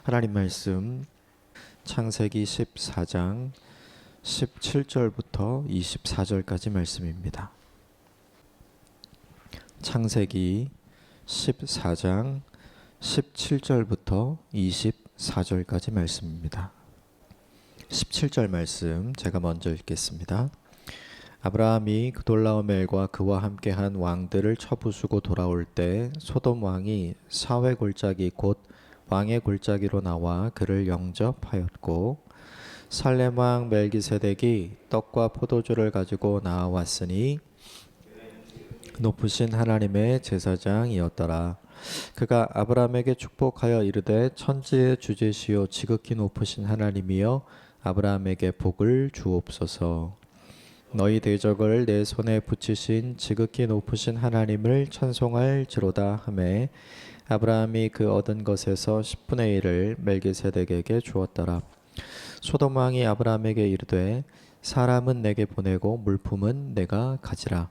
하나님 말씀 창세기 14장 17절부터 24절까지 말씀입니다. 창세기 14장 17절부터 24절까지 말씀입니다. 17절 말씀 제가 먼저 읽겠습니다. 아브라함이 그돌라오멜과 그와 함께한 왕들을 쳐부수고 돌아올 때 소돔 왕이 사회 골짜기 곧 왕의 골짜기로 나와 그를 영접하였고 살렘 왕 멜기세덱이 떡과 포도주를 가지고 나왔으니 높으신 하나님의 제사장이었더라. 그가 아브라함에게 축복하여 이르되 천지의 주제시요 지극히 높으신 하나님이여 아브라함에게 복을 주옵소서. 너희 대적을 내 손에 붙이신 지극히 높으신 하나님을 찬송할지로다 하매 아브라함이 그 얻은 것에서 10분의 1을 멜기세덱에게 주었더라. 소돔 왕이 아브라함에게 이르되 사람은 내게 보내고 물품은 내가 가지라.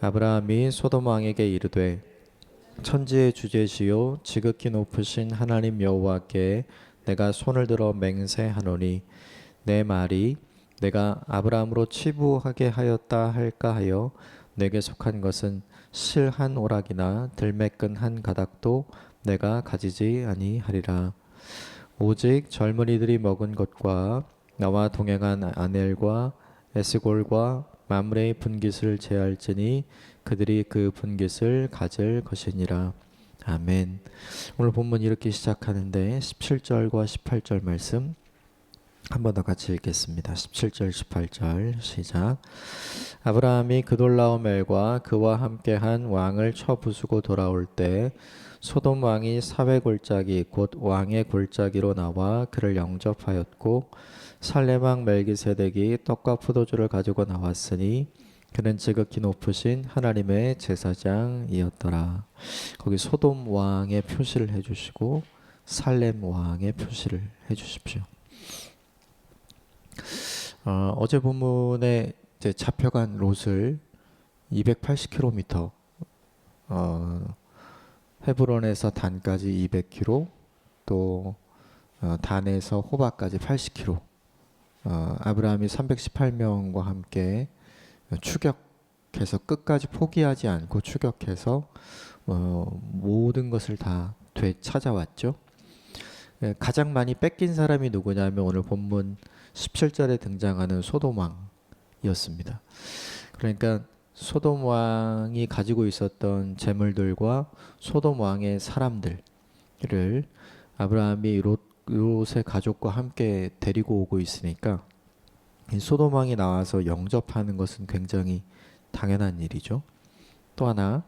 아브라함이 소돔 왕에게 이르되 천지의 주제시요 지극히 높으신 하나님 여호와께 내가 손을 들어 맹세하노니 내 말이 내가 아브라함으로 치부하게 하였다 할까 하여 내게 속한 것은 실 한 오락이나 들매끈 한 가닥도 내가 가지지 아니하리라. 오직 젊은이들이 먹은 것과 나와 동행한 아넬과 에스골과 마므레의 분깃을 제할지니 그들이 그 분깃을 가질 것이니라. 아멘. 오늘 본문 이렇게 시작하는데 17절과 18절 말씀 한 번 더 같이 읽겠습니다. 17절 18절 시작. 아브라함이 그돌라오멜과 그와 함께한 왕을 쳐부수고 돌아올 때 소돔 왕이 사회 골짜기 곧 왕의 골짜기로 나와 그를 영접하였고 살렘 왕 멜기세덱이 떡과 포도주를 가지고 나왔으니 그는 지극히 높으신 하나님의 제사장이었더라. 거기 소돔 왕의 표시를 해주시고 살렘 왕의 표시를 해주십시오. 어제 본문에 이제 잡혀간 롯을 280km, 헤브론에서 단까지 200km, 또 단에서 호바까지 80km, 아브라함이 318명과 함께 추격해서 끝까지 포기하지 않고 추격해서 모든 것을 다 되찾아왔죠. 가장 많이 뺏긴 사람이 누구냐면 오늘 본문 17절에 등장하는 소돔 왕이었습니다. 그러니까 소돔 왕이 가지고 있었던 재물들과 소돔 왕의 사람들을 아브라함이 롯의 가족과 함께 데리고 오고 있으니까 소돔 왕이 나와서 영접하는 것은 굉장히 당연한 일이죠. 또 하나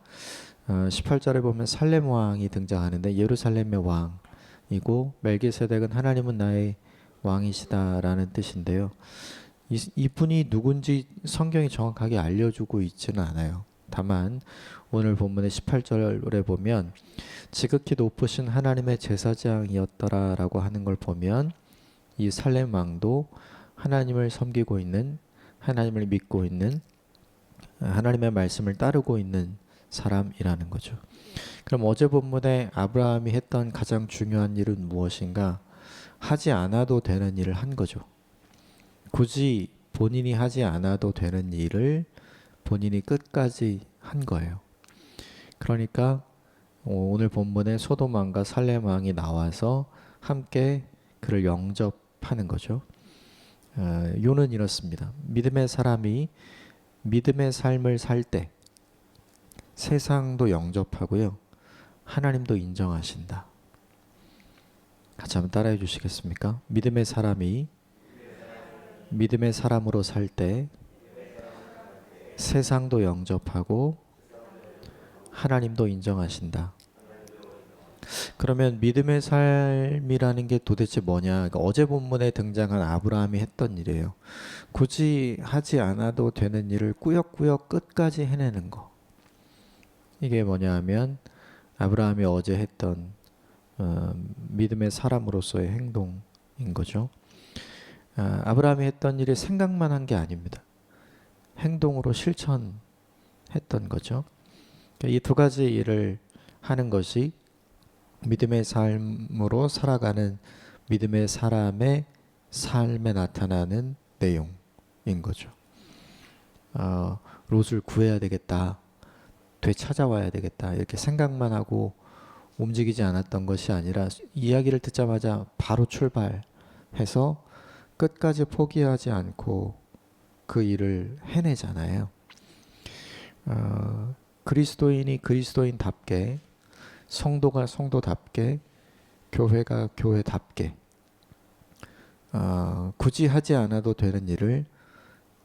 18절에 보면 살렘 왕이 등장하는데 예루살렘의 왕이고 멜기세덱은 하나님은 나의 왕이시다라는 뜻인데요. 이분이 누군지 성경이 정확하게 알려주고 있지는 않아요. 다만 오늘 본문의 18절에 보면 지극히 높으신 하나님의 제사장이었더라라고 하는 걸 보면 이 살렘 왕도 하나님을 섬기고 있는, 하나님을 믿고 있는, 하나님의 말씀을 따르고 있는 사람이라는 거죠. 그럼 어제 본문에 아브라함이 했던 가장 중요한 일은 무엇인가? 하지 않아도 되는 일을 한 거죠. 굳이 본인이 하지 않아도 되는 일을 본인이 끝까지 한 거예요. 그러니까 오늘 본문에 소돔 왕과 살렘 왕이 나와서 함께 그를 영접하는 거죠. 요는 이렇습니다. 믿음의 사람이 믿음의 삶을 살 때 세상도 영접하고요. 하나님도 인정하신다. 같이 한번 따라해 주시겠습니까? 믿음의 사람이 믿음의 사람으로 살 때 세상도 영접하고 하나님도 인정하신다. 그러면 믿음의 삶이라는 게 도대체 뭐냐? 그러니까 어제 본문에 등장한 아브라함이 했던 일이에요. 굳이 하지 않아도 되는 일을 꾸역꾸역 끝까지 해내는 거. 이게 뭐냐 하면 아브라함이 어제 했던 믿음의 사람으로서의 행동인 거죠. 아브라함이 했던 일이 생각만 한 게 아닙니다. 행동으로 실천했던 거죠. 이 두 가지 일을 하는 것이 믿음의 삶으로 살아가는 믿음의 사람의 삶에 나타나는 내용인 거죠. 롯을 구해야 되겠다, 되찾아와야 되겠다 이렇게 생각만 하고 움직이지 않았던 것이 아니라 이야기를 듣자마자 바로 출발해서 끝까지 포기하지 않고 그 일을 해내잖아요. 그리스도인이 그리스도인답게, 성도가 성도답게, 교회가 교회답게 굳이 하지 않아도 되는 일을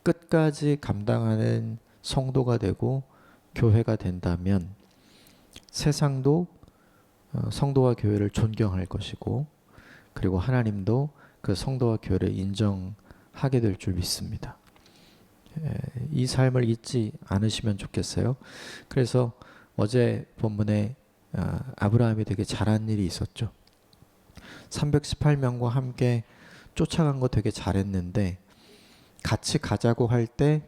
끝까지 감당하는 성도가 되고 교회가 된다면 세상도 성도와 교회를 존경할 것이고, 그리고 하나님도 그 성도와 교회를 인정하게 될 줄 믿습니다. 이 삶을 잊지 않으시면 좋겠어요. 그래서 어제 본문에 아브라함이 되게 잘한 일이 있었죠. 318명과 함께 쫓아간 거 되게 잘했는데 같이 가자고 할 때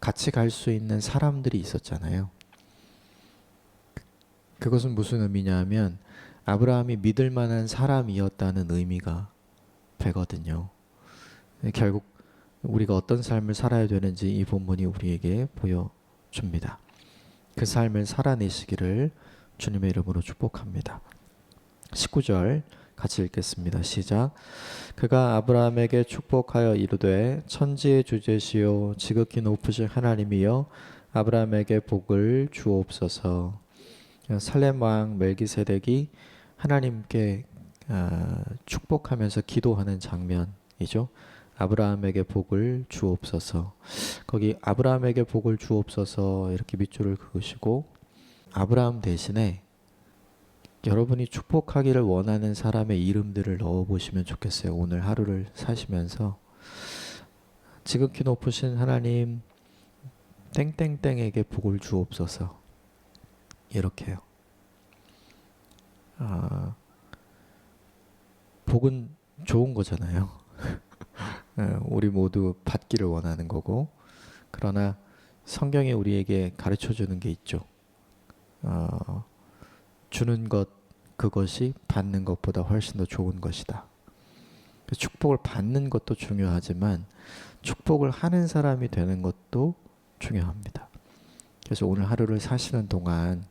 같이 갈 수 있는 사람들이 있었잖아요. 그것은 무슨 의미냐면 아브라함이 믿을 만한 사람이었다는 의미가 되거든요. 결국 우리가 어떤 삶을 살아야 되는지 이 본문이 우리에게 보여줍니다. 그 삶을 살아내시기를 주님의 이름으로 축복합니다. 19절 같이 읽겠습니다. 시작. 그가 아브라함에게 축복하여 이르되 천지의 주제시요 지극히 높으신 하나님이여 아브라함에게 복을 주옵소서. 살렘 왕 멜기세덱이 하나님께 축복하면서 기도하는 장면이죠. 아브라함에게 복을 주옵소서. 거기 아브라함에게 복을 주옵소서 이렇게 밑줄을 그으시고, 아브라함 대신에 여러분이 축복하기를 원하는 사람의 이름들을 넣어보시면 좋겠어요. 오늘 하루를 사시면서 지극히 높으신 하나님 땡땡땡에게 복을 주옵소서 이렇게요. 복은 좋은 거잖아요. 우리 모두 받기를 원하는 거고, 그러나 성경이 우리에게 가르쳐주는 게 있죠. 주는 것, 그것이 받는 것보다 훨씬 더 좋은 것이다. 축복을 받는 것도 중요하지만 축복을 하는 사람이 되는 것도 중요합니다. 그래서 오늘 하루를 사시는 동안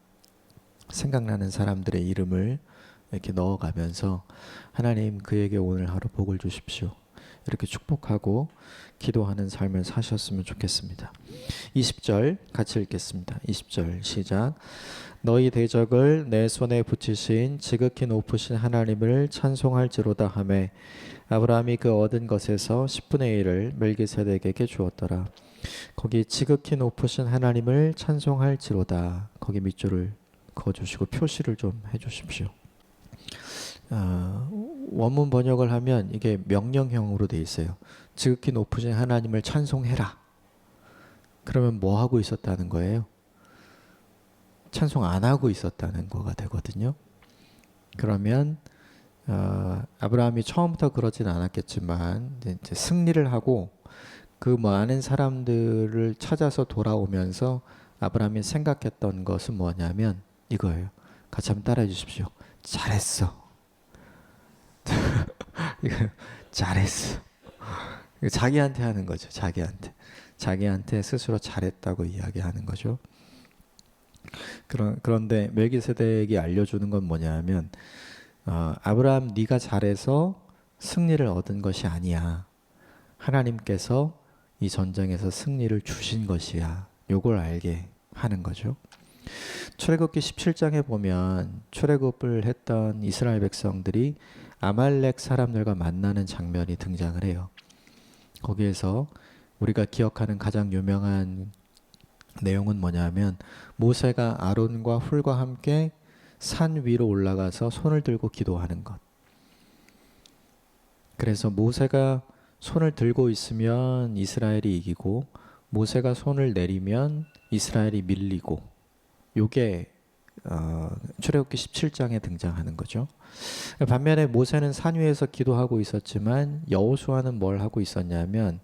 생각나는 사람들의 이름을 이렇게 넣어가면서 하나님 그에게 오늘 하루 복을 주십시오, 이렇게 축복하고 기도하는 삶을 사셨으면 좋겠습니다. 20절 같이 읽겠습니다. 20절 시작. 너희 대적을 내 손에 붙이신 지극히 높으신 하나님을 찬송할지로다 하매 아브라함이 그 얻은 것에서 10분의 1을 멜기세덱에게 주었더라. 거기 지극히 높으신 하나님을 찬송할지로다, 거기 밑줄을 그어주시고 표시를 좀 해주십시오. 원문 번역을 하면 이게 명령형으로 되어 있어요. 지극히 높으신 하나님을 찬송해라. 그러면 뭐 하고 있었다는 거예요? 찬송 안 하고 있었다는 거가 되거든요. 그러면 아브라함이 처음부터 그러진 않았겠지만 이제 승리를 하고 그 많은 사람들을 찾아서 돌아오면서 아브라함이 생각했던 것은 뭐냐면 이거예요. 같이 한번 따라해 주십시오. 잘했어. 이거 잘했어. 이거 자기한테 하는 거죠. 자기한테 스스로 잘했다고 이야기하는 거죠. 그런데 멜기세덱이 알려주는 건 뭐냐면 아브라함 네가 잘해서 승리를 얻은 것이 아니야. 하나님께서 이 전쟁에서 승리를 주신 것이야. 요걸 알게 하는 거죠. 출애굽기 17장에 보면 출애굽을 했던 이스라엘 백성들이 아말렉 사람들과 만나는 장면이 등장을 해요. 거기에서 우리가 기억하는 가장 유명한 내용은 뭐냐면 모세가 아론과 훌과 함께 산 위로 올라가서 손을 들고 기도하는 것. 그래서 모세가 손을 들고 있으면 이스라엘이 이기고 모세가 손을 내리면 이스라엘이 밀리고, 요게 출애굽기 17장에 등장하는 거죠. 반면에 모세는 산 위에서 기도하고 있었지만 여호수아는 뭘 하고 있었냐면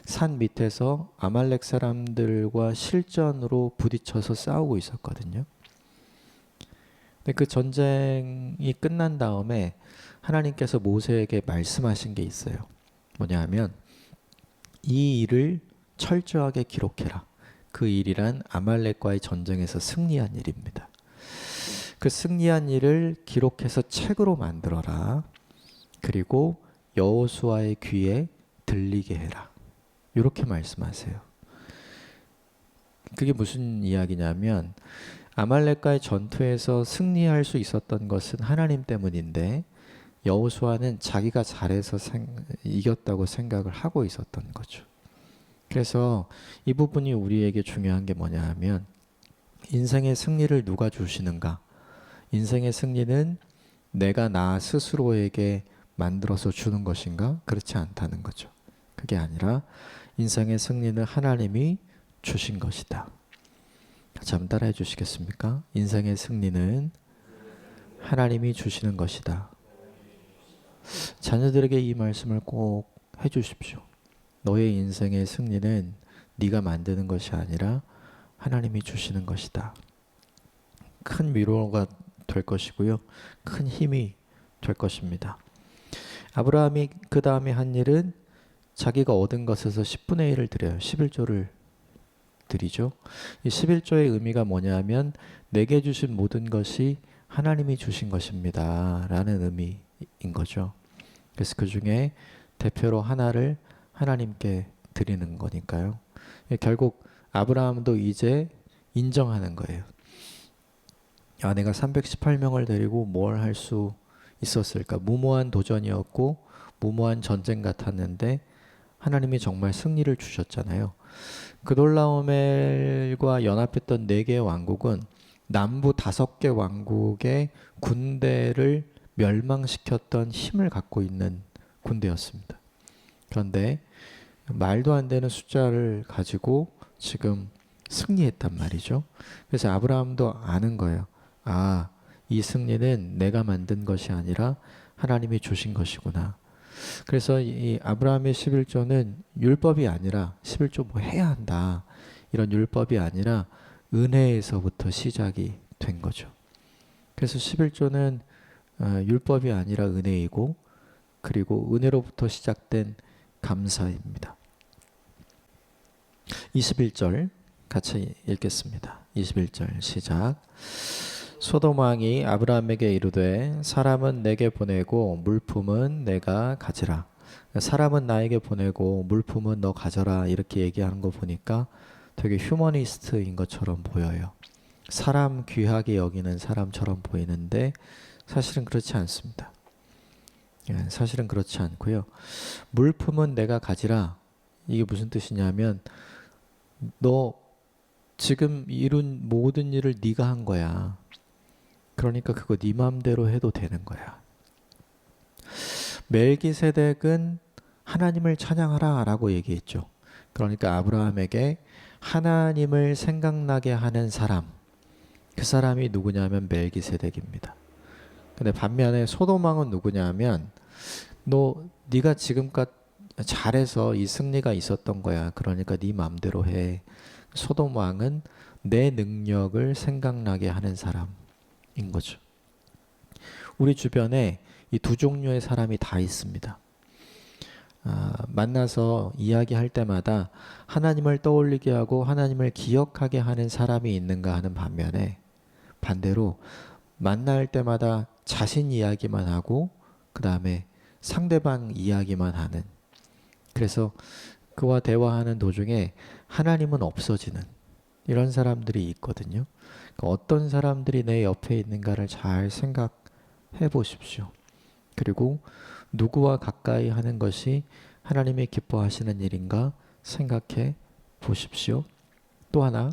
산 밑에서 아말렉 사람들과 실전으로 부딪혀서 싸우고 있었거든요. 근데 그 전쟁이 끝난 다음에 하나님께서 모세에게 말씀하신 게 있어요. 뭐냐 하면 이 일을 철저하게 기록해라. 그 일이란 아말렉과의 전쟁에서 승리한 일입니다. 그 승리한 일을 기록해서 책으로 만들어라. 그리고 여호수아의 귀에 들리게 해라. 이렇게 말씀하세요. 그게 무슨 이야기냐면 아말렉과의 전투에서 승리할 수 있었던 것은 하나님 때문인데 여호수아는 자기가 잘해서 이겼다고 생각을 하고 있었던 거죠. 그래서 이 부분이 우리에게 중요한 게 뭐냐 하면 인생의 승리를 누가 주시는가? 인생의 승리는 내가 나 스스로에게 만들어서 주는 것인가? 그렇지 않다는 거죠. 그게 아니라 인생의 승리는 하나님이 주신 것이다. 같이 한번 따라해 주시겠습니까? 인생의 승리는 하나님이 주시는 것이다. 자녀들에게 이 말씀을 꼭 해주십시오. 너의 인생의 승리는 네가 만드는 것이 아니라 하나님이 주시는 것이다. 큰 위로가 될 것이고요. 큰 힘이 될 것입니다. 아브라함이 그 다음에 한 일은 자기가 얻은 것에서 10분의 1을 드려요. 11조를 드리죠. 이 11조의 의미가 뭐냐면 내게 주신 모든 것이 하나님이 주신 것입니다. 라는 의미인 거죠. 그래서 그 중에 대표로 하나를 하나님께 드리는 거니까요. 결국 아브라함도 이제 인정하는 거예요. 아, 내가 318명을 데리고 뭘 할 수 있었을까? 무모한 도전이었고 무모한 전쟁 같았는데 하나님이 정말 승리를 주셨잖아요. 그돌라오멜과 연합했던 4개의 왕국은 남부 5개 왕국의 군대를 멸망시켰던 힘을 갖고 있는 군대였습니다. 그런데 말도 안 되는 숫자를 가지고 지금 승리했단 말이죠. 그래서 아브라함도 아는 거예요. 아, 이 승리는 내가 만든 것이 아니라 하나님이 주신 것이구나. 그래서 이 아브라함의 11조는 율법이 아니라 11조 뭐 해야 한다. 이런 율법이 아니라 은혜에서부터 시작이 된 거죠. 그래서 11조는 율법이 아니라 은혜이고 그리고 은혜로부터 시작된 감사입니다. 21절 같이 읽겠습니다. 21절 시작. 소돔 왕이 아브라함에게 이르되 사람은 내게 보내고 물품은 내가 가지라. 사람은 나에게 보내고 물품은 너 가져라. 이렇게 얘기하는 거 보니까 되게 휴머니스트인 것처럼 보여요. 사람 귀하게 여기는 사람처럼 보이는데 사실은 그렇지 않습니다. 사실은 그렇지 않고요. 물품은 내가 가지라. 이게 무슨 뜻이냐면 너 지금 이룬 모든 일을 네가 한 거야. 그러니까 그거 네 마음대로 해도 되는 거야. 멜기세덱은 하나님을 찬양하라 라고 얘기했죠. 그러니까 아브라함에게 하나님을 생각나게 하는 사람, 그 사람이 누구냐면 멜기세덱입니다. 근데 반면에 소돔 왕은 누구냐면 네가 지금껏 잘해서 이 승리가 있었던 거야. 그러니까 네 마음대로 해. 소돔 왕은 내 능력을 생각나게 하는 사람인 거죠. 우리 주변에 이 두 종류의 사람이 다 있습니다. 만나서 이야기할 때마다 하나님을 떠올리게 하고 하나님을 기억하게 하는 사람이 있는가 하는 반면에 반대로 만날 때마다 자신 이야기만 하고 그 다음에 상대방 이야기만 하는, 그래서 그와 대화하는 도중에 하나님은 없어지는 이런 사람들이 있거든요. 그러니까 어떤 사람들이 내 옆에 있는가를 잘 생각해 보십시오. 그리고 누구와 가까이 하는 것이 하나님이 기뻐하시는 일인가 생각해 보십시오. 또 하나,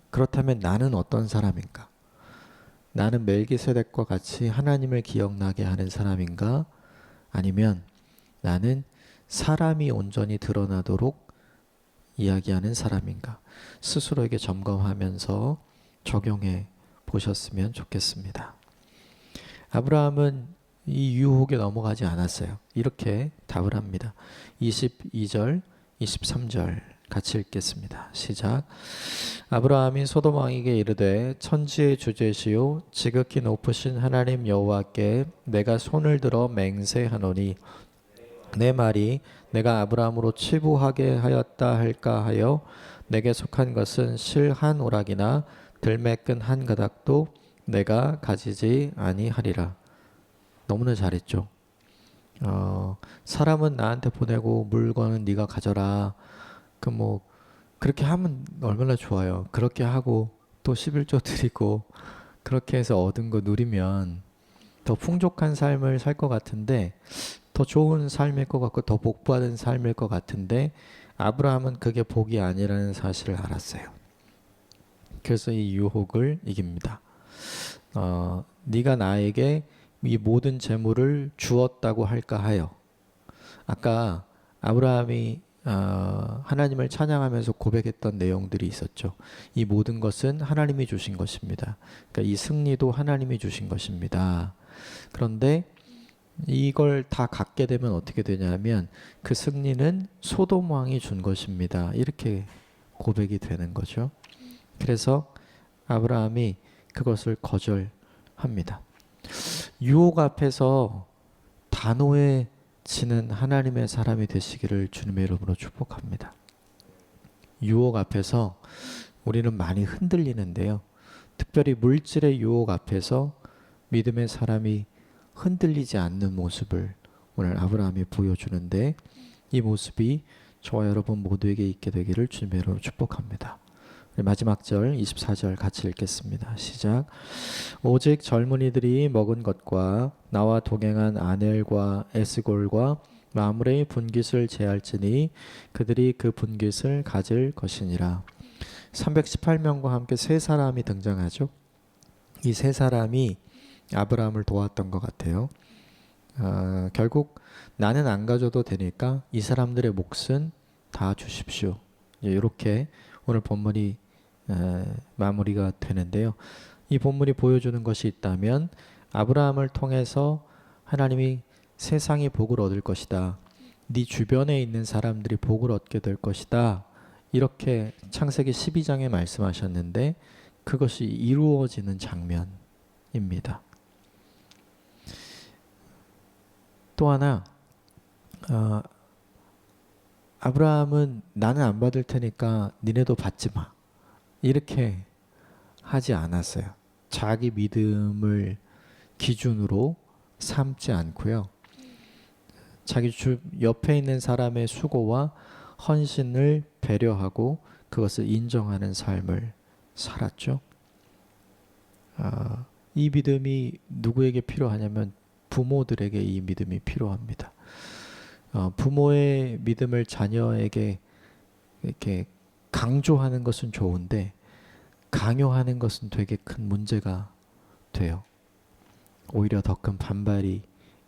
그렇다면 나는 어떤 사람인가? 나는 멜기세덱과 같이 하나님을 기억나게 하는 사람인가? 아니면 나는 사람이 온전히 드러나도록 이야기하는 사람인가? 스스로에게 점검하면서 적용해 보셨으면 좋겠습니다. 아브라함은 이 유혹에 넘어가지 않았어요. 이렇게 답을 합니다. 22절, 23절 같이 읽겠습니다. 시작. 아브라함이 소돔 왕에게 이르되 천지의 주제시요 지극히 높으신 하나님 여호와께 내가 손을 들어 맹세하노니 내 말이 내가 아브라함으로 치부하게 하였다 할까 하여 내게 속한 것은 실 한 오락이나 들매끈 한 가닥도 내가 가지지 아니하리라. 너무나 잘했죠. 사람은 나한테 보내고 물건은 네가 가져라. 그렇게 하면 얼마나 좋아요. 그렇게 하고 또 11조 드리고 그렇게 해서 얻은 거 누리면 더 풍족한 삶을 살 것 같은데, 더 좋은 삶일 것 같고 더 복받은 삶일 것 같은데, 아브라함은 그게 복이 아니라는 사실을 알았어요. 그래서 이 유혹을 이깁니다. 네가 나에게 이 모든 재물을 주었다고 할까 하여. 아까 아브라함이 하나님을 찬양하면서 고백했던 내용들이 있었죠. 이 모든 것은 하나님이 주신 것입니다. 그러니까 이 승리도 하나님이 주신 것입니다. 그런데 이걸 다 갖게 되면 어떻게 되냐면 그 승리는 소돔 왕이 준 것입니다. 이렇게 고백이 되는 거죠. 그래서 아브라함이 그것을 거절합니다. 유혹 앞에서 단호해지는 하나님의 사람이 되시기를 주님의 이름으로 축복합니다. 유혹 앞에서 우리는 많이 흔들리는데요. 특별히 물질의 유혹 앞에서 믿음의 사람이 흔들리지 않는 모습을 오늘 아브라함이 보여주는데, 이 모습이 저와 여러분 모두에게 있게 되기를 주님의 이름으로 축복합니다. 마지막 절 24절 같이 읽겠습니다. 시작. 오직 젊은이들이 먹은 것과 나와 동행한 아넬과 에스골과 마므레의 분깃을 제할지니 그들이 그 분깃을 가질 것이니라. 318명과 함께 세 사람이 등장하죠. 이 세 사람이 아브라함을 도왔던 것 같아요. 결국 나는 안 가져도 되니까 이 사람들의 몫은 다 주십시오. 이렇게 오늘 본문이 마무리가 되는데요. 이 본문이 보여주는 것이 있다면 아브라함을 통해서 하나님이 세상이 복을 얻을 것이다. 네 주변에 있는 사람들이 복을 얻게 될 것이다. 이렇게 창세기 12장에 말씀하셨는데 그것이 이루어지는 장면입니다. 또 하나, 아브라함은 나는 안 받을 테니까 니네도 받지 마. 이렇게 하지 않았어요. 자기 믿음을 기준으로 삼지 않고요. 자기 옆에 있는 사람의 수고와 헌신을 배려하고 그것을 인정하는 삶을 살았죠. 이 믿음이 누구에게 필요하냐면 부모들에게 이 믿음이 필요합니다. 부모의 믿음을 자녀에게 이렇게 강조하는 것은 좋은데 강요하는 것은 되게 큰 문제가 돼요. 오히려 더 큰 반발이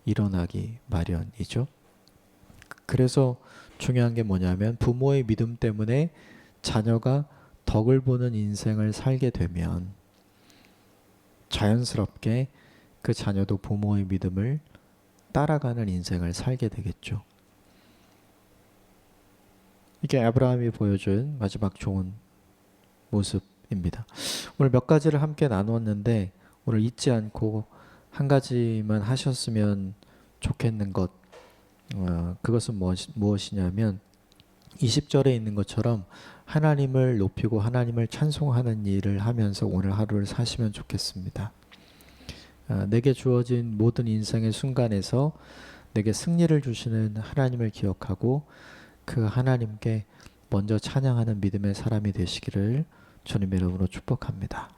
일어나기 마련이죠. 그래서 중요한 게 뭐냐면 부모의 믿음 때문에 자녀가 덕을 보는 인생을 살게 되면 자연스럽게 그 자녀도 부모의 믿음을 따라가는 인생을 살게 되겠죠. 이게 아브라함이 보여준 마지막 좋은 모습입니다. 오늘 몇 가지를 함께 나누었는데 오늘 잊지 않고 한 가지만 하셨으면 좋겠는 것, 그것은 무엇이냐면 20절에 있는 것처럼 하나님을 높이고 하나님을 찬송하는 일을 하면서 오늘 하루를 사시면 좋겠습니다. 내게 주어진 모든 인생의 순간에서 내게 승리를 주시는 하나님을 기억하고 그 하나님께 먼저 찬양하는 믿음의 사람이 되시기를 주님의 이름으로 축복합니다.